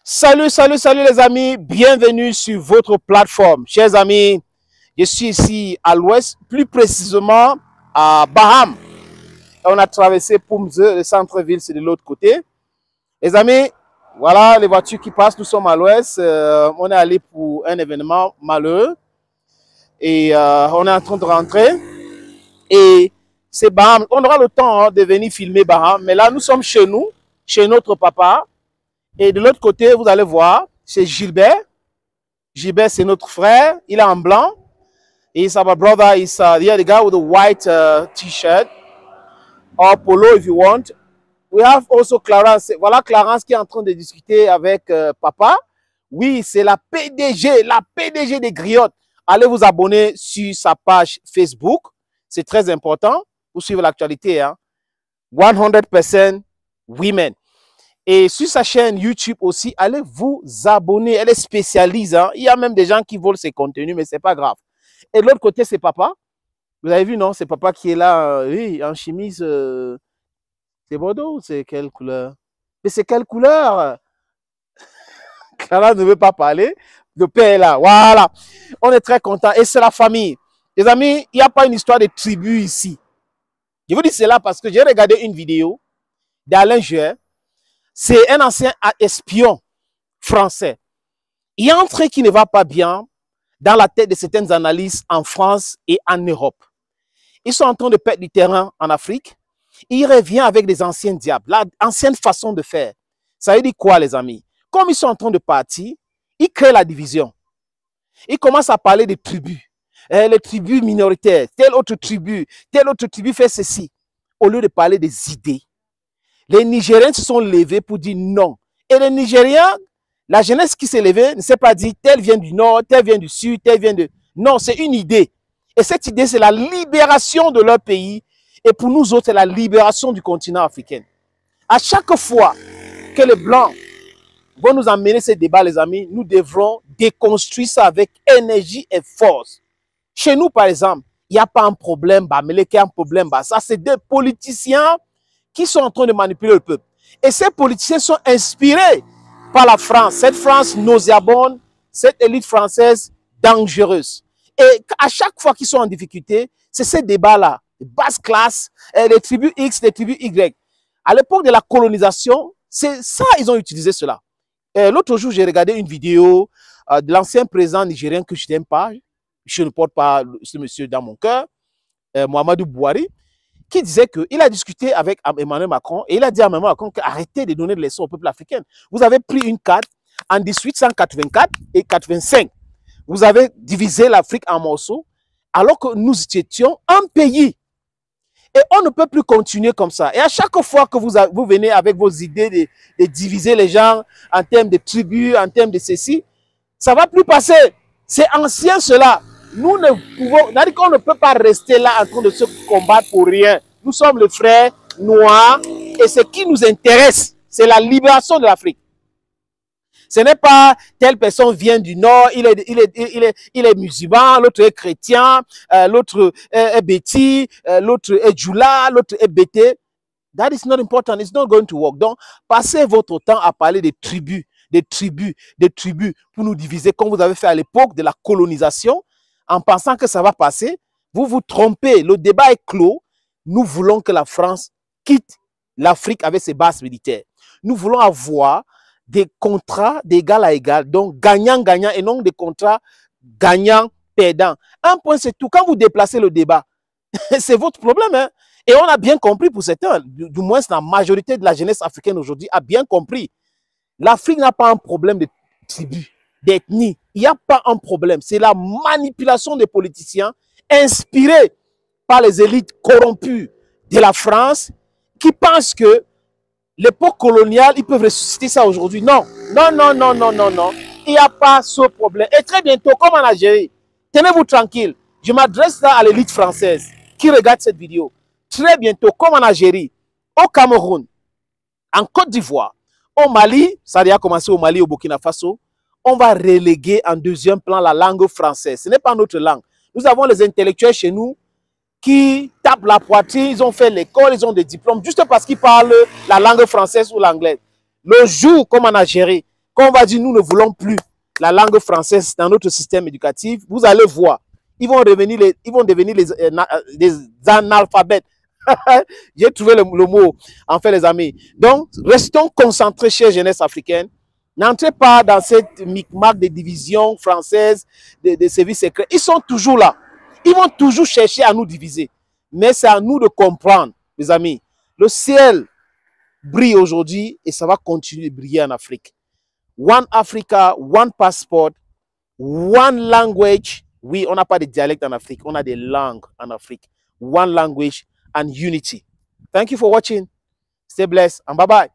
Salut, salut, salut les amis, bienvenue sur votre plateforme. Chers amis, je suis ici à l'ouest, plus précisément à Baham. On a traversé Poumze, le centre-ville, c'est de l'autre côté. Les amis, voilà les voitures qui passent, nous sommes à l'ouest. On est allé pour un événement malheureux et on est en train de rentrer. Et c'est Baham, on aura le temps de venir filmer Baham, mais là nous sommes chez nous, chez notre papa. Et de l'autre côté, vous allez voir, c'est Gilbert. Gilbert, c'est notre frère. Il est en blanc. He's our brother. He's the guy with the white t-shirt or polo if you want. We have also Clarence. Voilà Clarence qui est en train de discuter avec papa. Oui, c'est la PDG des Griottes. Allez vous abonner sur sa page Facebook. C'est très important pour suivre l'actualité. Hein. 100% women. Et sur sa chaîne YouTube aussi, allez vous abonner. Elle est spécialiste. Hein. Il y a même des gens qui volent ses contenus, mais ce n'est pas grave. Et de l'autre côté, c'est papa. Vous avez vu, non? C'est papa qui est là, oui, en chemise. C'est Bordeaux, c'est quelle couleur? Mais c'est quelle couleur? Clara ne veut pas parler. Le père est là. Voilà. On est très content. Et c'est la famille. Les amis, il n'y a pas une histoire de tribu ici. Je vous dis cela parce que j'ai regardé une vidéo d'Alain Juet. C'est un ancien espion français. Il y a un truc qui ne va pas bien dans la tête de certaines analystes en France et en Europe. Ils sont en train de perdre du terrain en Afrique. Ils reviennent avec des anciens diables, l'ancienne façon de faire. Ça veut dire quoi, les amis? Comme ils sont en train de partir, ils créent la division. Ils commencent à parler des tribus. Les tribus minoritaires, telle autre tribu fait ceci. Au lieu de parler des idées. Les Nigériens se sont levés pour dire non. Et les Nigériens, la jeunesse qui s'est levée ne s'est pas dit tel vient du nord, tel vient du sud, tel vient de... Non, c'est une idée. Et cette idée, c'est la libération de leur pays. Et pour nous autres, c'est la libération du continent africain. À chaque fois que les Blancs vont nous amener ces débats, les amis, nous devrons déconstruire ça avec énergie et force. Chez nous, par exemple, il n'y a pas un problème, mais il y a un problème. Ça, c'est des politiciens qui sont en train de manipuler le peuple. Et ces politiciens sont inspirés par la France, cette France nauséabonde, cette élite française dangereuse. Et à chaque fois qu'ils sont en difficulté, c'est ces débats-là, les basses classes, les tribus X, les tribus Y. À l'époque de la colonisation, c'est ça, ils ont utilisé cela. L'autre jour, j'ai regardé une vidéo de l'ancien président nigérien que je n'aime pas. Je ne porte pas ce monsieur dans mon cœur, Mohamedou Bouhari, qui disait qu'il a discuté avec Emmanuel Macron et il a dit à Emmanuel Macron qu'arrêtez de donner des leçons au peuple africain. Vous avez pris une carte en 1884 et 85. Vous avez divisé l'Afrique en morceaux alors que nous étions un pays. Et on ne peut plus continuer comme ça. Et à chaque fois que vous venez avec vos idées de diviser les gens en termes de tribus, en termes de ceci, ça ne va plus passer. C'est ancien cela. Nous ne pouvons, on ne peut pas rester là en train de se combattre pour rien. Nous sommes les frères noirs et ce qui nous intéresse, c'est la libération de l'Afrique. Ce n'est pas telle personne vient du Nord, il est musulman, l'autre est chrétien, l'autre est béti, l'autre est djoula, l'autre est bété. That is not important, it's not going to work. Donc, passez votre temps à parler des tribus pour nous diviser comme vous avez fait à l'époque de la colonisation. En pensant que ça va passer, vous vous trompez. Le débat est clos. Nous voulons que la France quitte l'Afrique avec ses bases militaires. Nous voulons avoir des contrats d'égal à égal, donc gagnant-gagnant et non des contrats gagnant-perdant. Un point, c'est tout. Quand vous déplacez le débat, c'est votre problème. Hein? Et on a bien compris pour certains, du moins la majorité de la jeunesse africaine aujourd'hui a bien compris. L'Afrique n'a pas un problème de tribu, d'ethnie. Il n'y a pas un problème. C'est la manipulation des politiciens inspirés par les élites corrompues de la France qui pensent que l'époque coloniale, ils peuvent ressusciter ça aujourd'hui. Non, non, non, non, non, non, non. Il n'y a pas ce problème. Et très bientôt, comme en Algérie, tenez-vous tranquille. Je m'adresse là à l'élite française qui regarde cette vidéo. Très bientôt, comme en Algérie, au Cameroun, en Côte d'Ivoire, au Mali, ça a déjà commencé au Mali, au Burkina Faso, on va reléguer en deuxième plan la langue française. Ce n'est pas notre langue. Nous avons les intellectuels chez nous qui tapent la poitrine, ils ont fait l'école, ils ont des diplômes, juste parce qu'ils parlent la langue française ou l'anglais. Le jour, comme en Algérie, Quand on va dire nous ne voulons plus la langue française dans notre système éducatif, vous allez voir, ils vont devenir des analphabètes. J'ai trouvé le mot, en fait, les amis. Donc, restons concentrés, chère jeunesse africaine. N'entrez pas dans cette micmac de divisions françaises, des services secrets. Ils sont toujours là. Ils vont toujours chercher à nous diviser. Mais c'est à nous de comprendre, mes amis. Le ciel brille aujourd'hui et ça va continuer de briller en Afrique. One Africa, one passport, one language. Oui, on n'a pas de dialecte en Afrique, on a des langues en Afrique. One language and unity. Thank you for watching. Stay blessed and bye-bye.